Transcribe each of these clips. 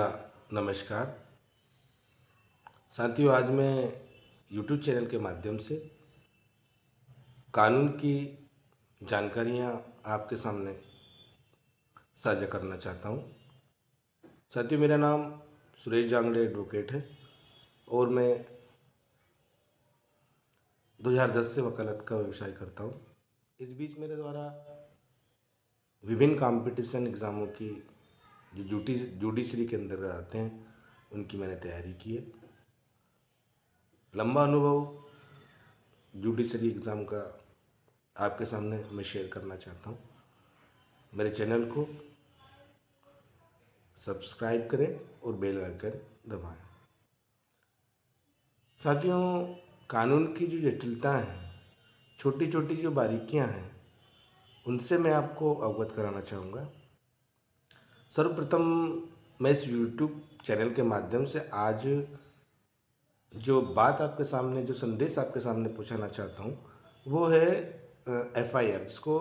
नमस्कार साथियों, आज मैं YouTube चैनल के माध्यम से कानून की जानकारियाँ आपके सामने साझा करना चाहता हूँ। साथियों, मेरा नाम सुरेश जांगड़े एडवोकेट है और मैं 2010 से वकालत का व्यवसाय करता हूँ। इस बीच मेरे द्वारा विभिन्न कंपटीशन एग्ज़ामों की जो जुडिशरी के अंदर आते हैं उनकी मैंने तैयारी की है। लंबा अनुभव जुडिशरी एग्ज़ाम का आपके सामने मैं शेयर करना चाहता हूँ। मेरे चैनल को सब्सक्राइब करें और बेल आइकन दबाएं। साथियों, कानून की जो जटिलता है, छोटी छोटी जो बारीकियां हैं, उनसे मैं आपको अवगत कराना चाहूँगा। सर्वप्रथम मैं इस YouTube चैनल के माध्यम से आज जो बात आपके सामने, जो संदेश आपके सामने पहुँचाना चाहता हूँ, वो है FIR, जिसको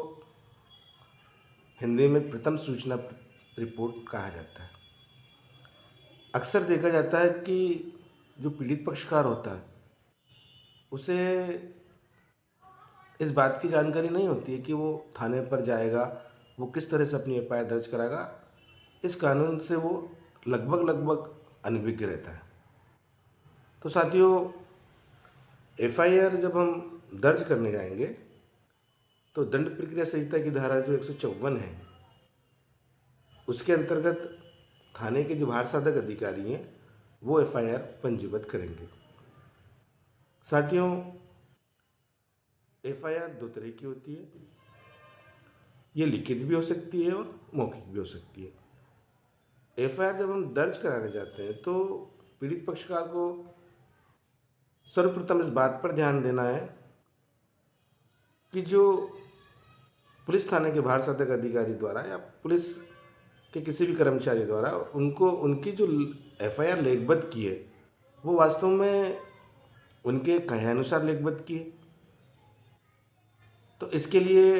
हिंदी में प्रथम सूचना रिपोर्ट कहा जाता है। अक्सर देखा जाता है कि जो पीड़ित पक्षकार होता है उसे इस बात की जानकारी नहीं होती है कि वो थाने पर जाएगा, वो किस तरह से अपनी FIR दर्ज कराएगा। इस कानून से वो लगभग अनभिज्ञ रहता है। तो साथियों, FIR जब हम दर्ज करने जाएंगे तो दंड प्रक्रिया संहिता की धारा जो 154 है, उसके अंतर्गत थाने के जो भार साधक अधिकारी हैं वो FIR पंजीबद्ध करेंगे। साथियों, FIR दो तरह की होती है। ये लिखित भी हो सकती है और मौखिक भी हो सकती है। FIR जब हम दर्ज कराने जाते हैं तो पीड़ित पक्षकार को सर्वप्रथम इस बात पर ध्यान देना है कि जो पुलिस थाने के भार साधक अधिकारी द्वारा या पुलिस के किसी भी कर्मचारी द्वारा उनको उनकी जो FIR लेखबद्ध की है वो वास्तव में उनके कथनानुसार लेखबद्ध की है। तो इसके लिए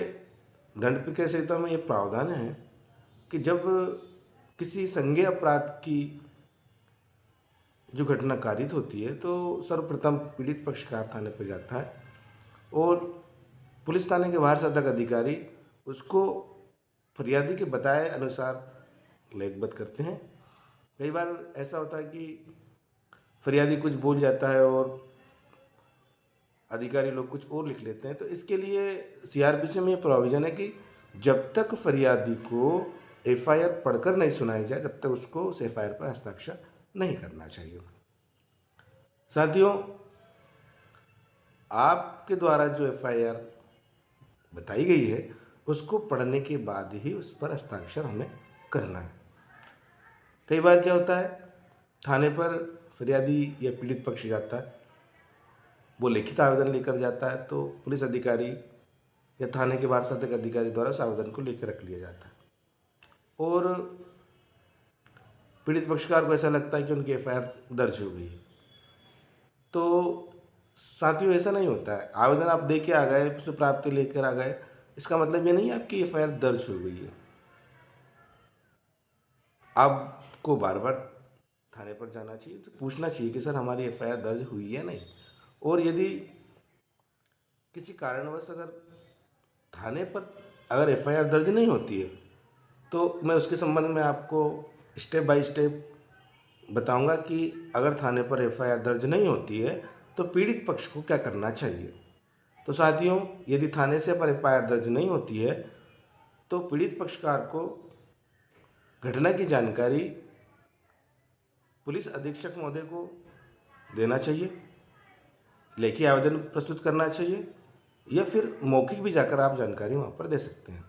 दंड प्रक्रिया संहिता में ये प्रावधान है कि जब किसी संज्ञेय अपराध की जो घटना कारित होती है तो सर्वप्रथम पीड़ित पक्षकार थाने पर जाता है और पुलिस थाने के भार साधक अधिकारी उसको फरियादी के बताए अनुसार लेखबद्ध करते हैं। कई बार ऐसा होता है कि फरियादी कुछ बोल जाता है और अधिकारी लोग कुछ और लिख लेते हैं। तो इसके लिए CRPC में ये प्रोविज़न है कि जब तक फरियादी को FIR पढ़कर नहीं सुनाई जाए तब तक उसको उस FIR पर हस्ताक्षर नहीं करना चाहिए। साथियों, आपके द्वारा जो FIR बताई गई है उसको पढ़ने के बाद ही उस पर हस्ताक्षर हमें करना है। कई बार क्या होता है, थाने पर फरियादी या पीड़ित पक्ष जाता है, वो लिखित आवेदन लेकर जाता है तो पुलिस अधिकारी या थाने के भार साधक अधिकारी द्वारा उस आवेदन को लेकर रख लिया जाता है और पीड़ित पक्षकार को ऐसा लगता है कि उनकी FIR दर्ज हो गई है। तो साथियों, ऐसा नहीं होता है। आवेदन आप दे के आ गए, उससे प्राप्ति लेकर आ गए, इसका मतलब ये नहीं है आपकी FIR दर्ज हो गई है। आपको बार बार थाने पर जाना चाहिए, तो पूछना चाहिए कि सर हमारी FIR दर्ज हुई है नहीं। और यदि किसी कारणवश अगर थाने पर अगर FIR दर्ज नहीं होती है तो मैं उसके संबंध में आपको स्टेप बाय स्टेप बताऊंगा कि अगर थाने पर FIR दर्ज नहीं होती है तो पीड़ित पक्ष को क्या करना चाहिए। तो साथियों, यदि थाने से पर FIR दर्ज नहीं होती है तो पीड़ित पक्षकार को घटना की जानकारी पुलिस अधीक्षक महोदय को देना चाहिए, लेखी आवेदन प्रस्तुत करना चाहिए या फिर मौखिक भी जाकर आप जानकारी वहाँ पर दे सकते हैं।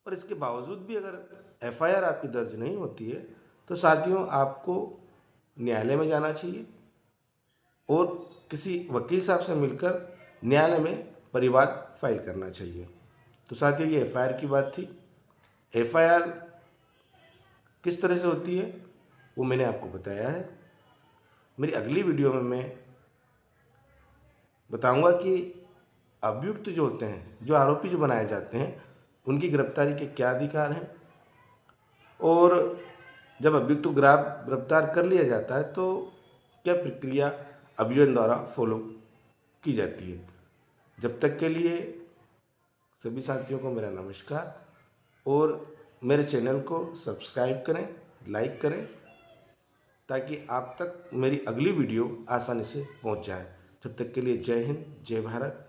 और इसके बावजूद भी अगर FIR आपकी दर्ज नहीं होती है तो साथियों, आपको न्यायालय में जाना चाहिए और किसी वकील साहब से मिलकर न्यायालय में परिवाद फाइल करना चाहिए। तो साथियों, ये FIR की बात थी। FIR किस तरह से होती है वो मैंने आपको बताया है। मेरी अगली वीडियो में मैं बताऊंगा कि अभियुक्त जो होते हैं, जो आरोपी जो बनाए जाते हैं, उनकी गिरफ्तारी के क्या अधिकार हैं और जब अभियुक्त को गिरफ्तार कर लिया जाता है तो क्या प्रक्रिया अभियोजन द्वारा फॉलो की जाती है। जब तक के लिए सभी साथियों को मेरा नमस्कार और मेरे चैनल को सब्सक्राइब करें, लाइक करें, ताकि आप तक मेरी अगली वीडियो आसानी से पहुंच जाए। जब तक के लिए जय हिंद, जय भारत।